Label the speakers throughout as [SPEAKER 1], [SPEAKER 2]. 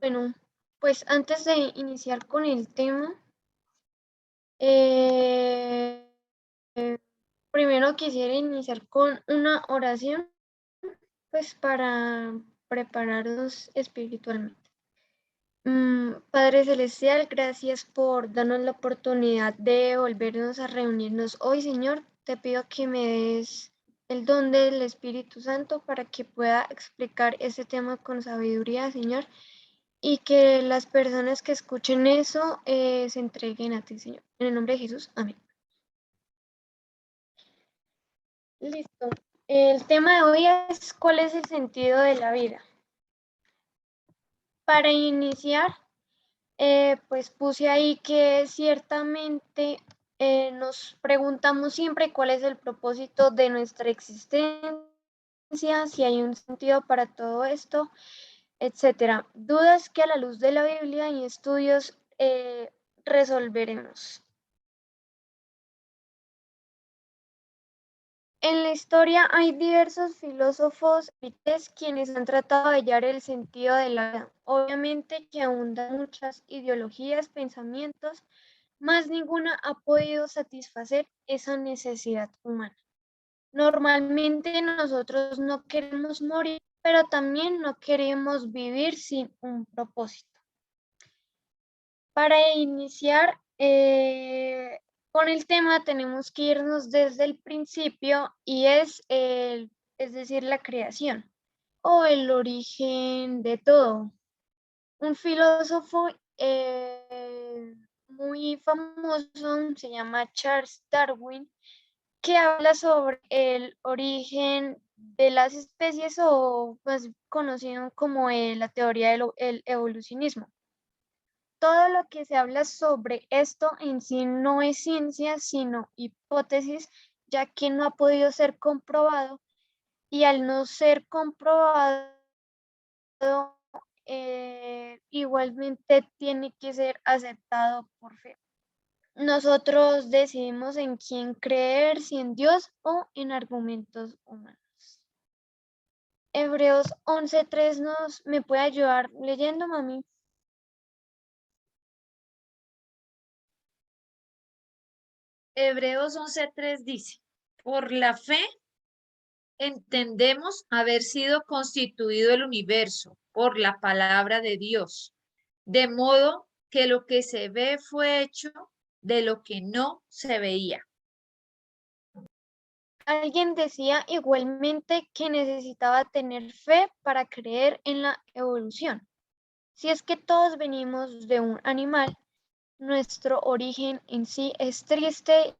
[SPEAKER 1] Bueno, pues antes de iniciar con el tema, eh, primero quisiera iniciar con una oración, pues para prepararnos espiritualmente. Padre Celestial, gracias por darnos la oportunidad de volvernos a reunirnos hoy, Señor. Te pido que me des el don del Espíritu Santo para que pueda explicar este tema con sabiduría, Señor, y que las personas que escuchen eso se entreguen a ti, Señor. En el nombre de Jesús, amén. Listo. El tema de hoy es ¿cuál es el sentido de la vida? Para iniciar, pues puse ahí que ciertamente nos preguntamos siempre cuál es el propósito de nuestra existencia, si hay un sentido para todo esto, etcétera. Dudas que a la luz de la Biblia y estudios resolveremos. En la historia hay diversos filósofos quienes han tratado de hallar el sentido de la vida. Obviamente que abundan muchas ideologías, pensamientos, mas ninguna ha podido satisfacer esa necesidad humana. Normalmente nosotros no queremos morir, pero también no queremos vivir sin un propósito. Para iniciar con el tema tenemos que irnos desde el principio y es decir, la creación o el origen de todo. Un filósofo muy famoso se llama Charles Darwin, que habla sobre el origen de las especies o más conocido como la teoría del evolucionismo. Todo lo que se habla sobre esto en sí no es ciencia, sino hipótesis, ya que no ha podido ser comprobado y al no ser comprobado, igualmente tiene que ser aceptado por fe. Nosotros decidimos en quién creer, si en Dios o en argumentos humanos. Hebreos 11:3 me puede ayudar leyendo, mami.
[SPEAKER 2] Hebreos 11:3 dice, por la fe entendemos haber sido constituido el universo por la palabra de Dios, de modo que lo que se ve fue hecho de lo que no se veía.
[SPEAKER 1] Alguien decía igualmente que necesitaba tener fe para creer en la evolución. Si es que todos venimos de un animal, nuestro origen en sí es triste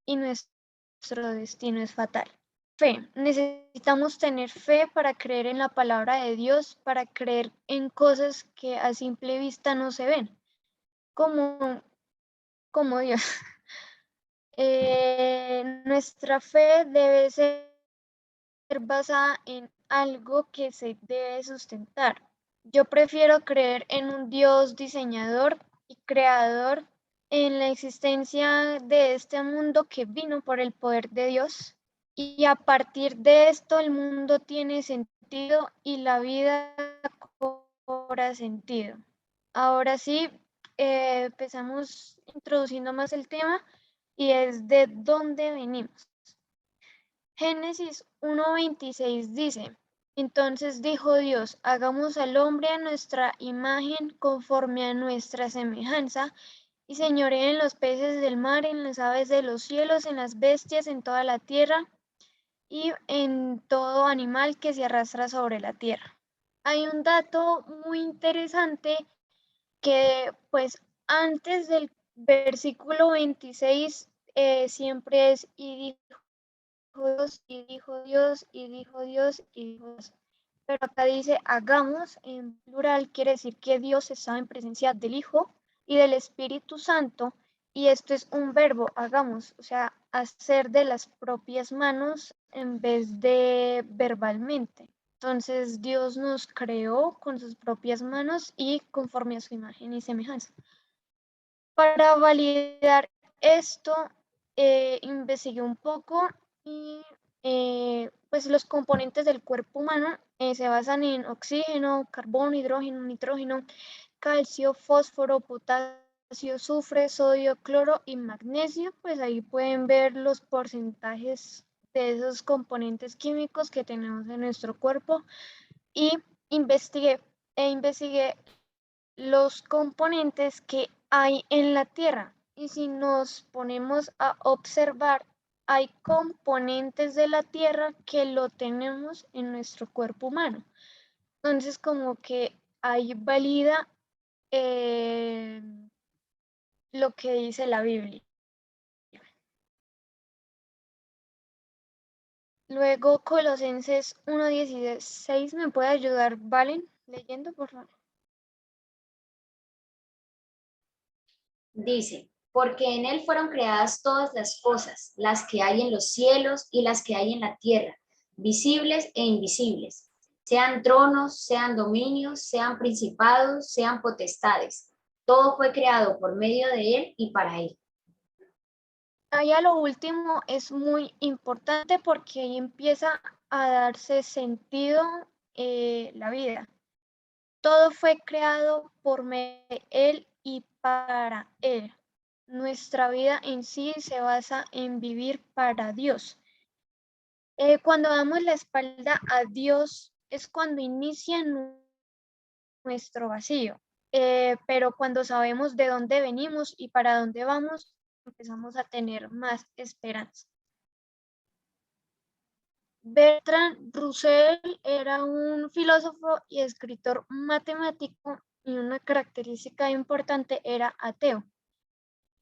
[SPEAKER 1] y nuestro destino es fatal. Fe. Necesitamos tener fe para creer en la palabra de Dios, para creer en cosas que a simple vista no se ven, como, como Dios. Nuestra fe debe ser basada en algo que se debe sustentar. Yo prefiero creer en un Dios diseñador y creador, en la existencia de este mundo que vino por el poder de Dios. Y a partir de esto el mundo tiene sentido y la vida cobra sentido. Ahora sí, empezamos introduciendo más el tema y es de dónde venimos. Génesis 1:26 dice, entonces dijo Dios, hagamos al hombre a nuestra imagen conforme a nuestra semejanza y señoreen en los peces del mar, en las aves de los cielos, en las bestias, en toda la tierra y en todo animal que se arrastra sobre la tierra. Hay un dato muy interesante que pues antes del versículo 26 siempre es y dijo Dios, y dijo Dios, y dijo Dios, y dijo Dios. Pero acá dice hagamos en plural, quiere decir que Dios estaba en presencia del Hijo y del Espíritu Santo, y esto es un verbo, hagamos, o sea, hacer de las propias manos en vez de verbalmente. Entonces Dios nos creó con sus propias manos y conforme a su imagen y semejanza. Para validar esto, investigué un poco y pues los componentes del cuerpo humano Se basan en oxígeno, carbono, hidrógeno, nitrógeno, calcio, fósforo, potasio, azufre, sodio, cloro y magnesio. Pues ahí pueden ver los porcentajes de esos componentes químicos que tenemos en nuestro cuerpo. Y investigué los componentes que hay en la Tierra. Y si nos ponemos a observar, hay componentes de la Tierra que lo tenemos en nuestro cuerpo humano. Entonces, como que ahí valida lo que dice la Biblia. Luego, Colosenses 1:16, ¿me puede ayudar, Valen, leyendo, por favor?
[SPEAKER 3] Dice, porque en él fueron creadas todas las cosas, las que hay en los cielos y las que hay en la tierra, visibles e invisibles, sean tronos, sean dominios, sean principados, sean potestades. Todo fue creado por medio de él y para él.
[SPEAKER 1] Ahí a lo último es muy importante porque ahí empieza a darse sentido la vida. Todo fue creado por medio de él y para él. Nuestra vida en sí se basa en vivir para Dios. Cuando damos la espalda a Dios es cuando inicia nuestro vacío. Pero cuando sabemos de dónde venimos y para dónde vamos, empezamos a tener más esperanza. Bertrand Russell era un filósofo y escritor matemático y una característica importante era ateo.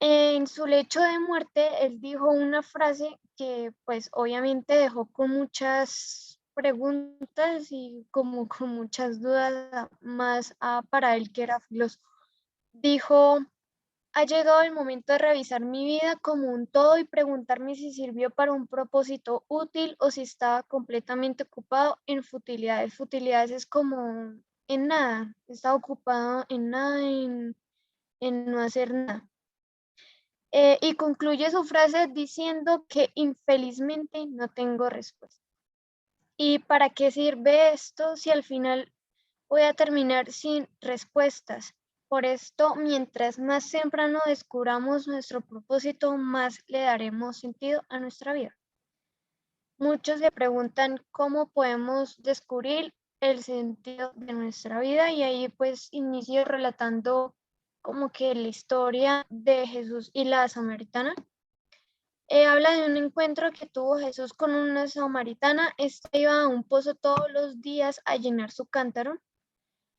[SPEAKER 1] En su lecho de muerte, él dijo una frase que pues obviamente dejó con muchas preguntas y como con muchas dudas más para él que era filósofo. Dijo: ha llegado el momento de revisar mi vida como un todo y preguntarme si sirvió para un propósito útil o si estaba completamente ocupado en futilidades. Futilidades es como en nada, estaba ocupado en nada, en no hacer nada. Y concluye su frase diciendo que infelizmente no tengo respuesta. ¿Y para qué sirve esto si al final voy a terminar sin respuestas? Por esto, mientras más temprano descubramos nuestro propósito, más le daremos sentido a nuestra vida. Muchos se preguntan cómo podemos descubrir el sentido de nuestra vida y ahí pues inicio relatando como que la historia de Jesús y la samaritana. Habla de un encuentro que tuvo Jesús con una samaritana. Esta iba a un pozo todos los días a llenar su cántaro.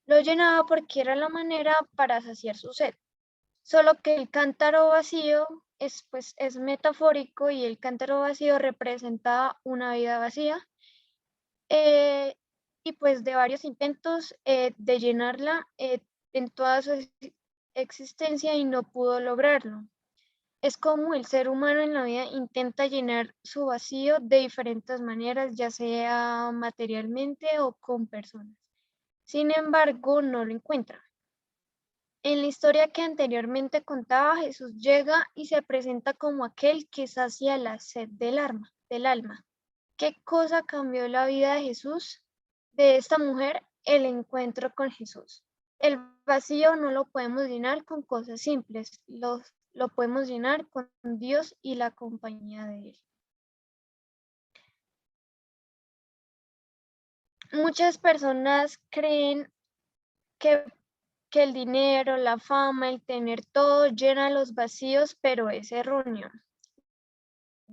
[SPEAKER 1] Lo llenaba porque era la manera para saciar su sed. Solo que el cántaro vacío es metafórico y el cántaro vacío representaba una vida vacía. Y pues de varios intentos de llenarla en toda su existencia y no pudo lograrlo. Es como el ser humano en la vida intenta llenar su vacío de diferentes maneras, ya sea materialmente o con personas. Sin embargo, no lo encuentra. En la historia que anteriormente contaba, Jesús llega y se presenta como aquel que sacia la sed del alma. ¿Qué cosa cambió la vida de Jesús? De esta mujer, el encuentro con Jesús. El vacío no lo podemos llenar con cosas simples, lo podemos llenar con Dios y la compañía de Él. Muchas personas creen que el dinero, la fama, el tener todo llena los vacíos, pero es erróneo.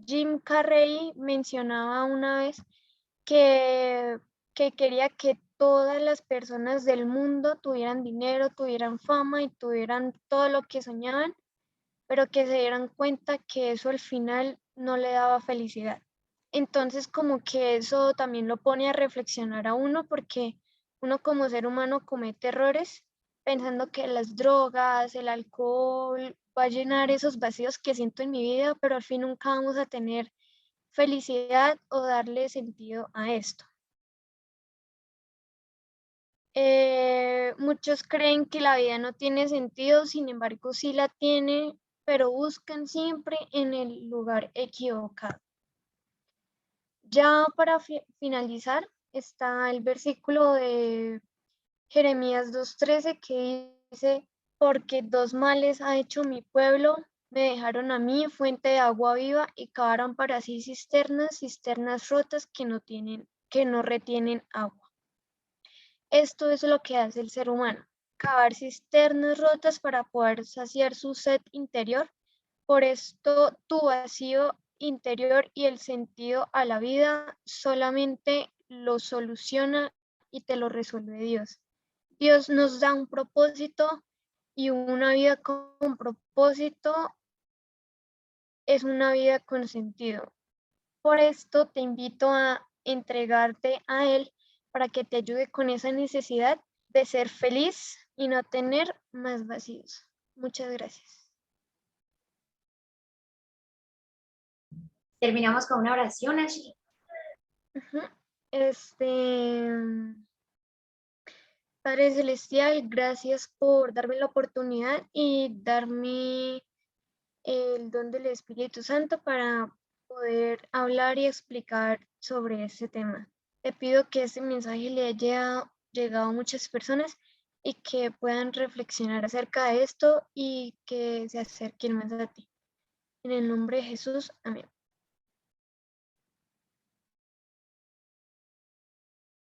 [SPEAKER 1] Jim Carrey mencionaba una vez que quería que todas las personas del mundo tuvieran dinero, tuvieran fama y tuvieran todo lo que soñaban, pero que se dieran cuenta que eso al final no le daba felicidad. Entonces, como que eso también lo pone a reflexionar a uno, porque uno como ser humano comete errores pensando que las drogas, el alcohol va a llenar esos vacíos que siento en mi vida, pero al fin nunca vamos a tener felicidad o darle sentido a esto. Muchos creen que la vida no tiene sentido, sin embargo sí la tiene, pero buscan siempre en el lugar equivocado. Ya para finalizar, está el versículo de Jeremías 2:13 que dice, porque dos males ha hecho mi pueblo, me dejaron a mí fuente de agua viva y cavaron para sí cisternas rotas que no retienen agua. Esto es lo que hace el ser humano, cavar cisternas rotas para poder saciar su sed interior. Por esto tu vacío interior y el sentido a la vida solamente lo soluciona y te lo resuelve Dios. Dios nos da un propósito y una vida con propósito es una vida con sentido. Por esto te invito a entregarte a Él para que te ayude con esa necesidad de ser feliz y no tener más vacíos. Muchas gracias.
[SPEAKER 3] Terminamos con una oración, Ashley.
[SPEAKER 1] Padre Celestial, gracias por darme la oportunidad y darme el don del Espíritu Santo para poder hablar y explicar sobre este tema. Te pido que este mensaje le haya llegado a muchas personas y que puedan reflexionar acerca de esto y que se acerquen más a ti. En el nombre de Jesús, amén.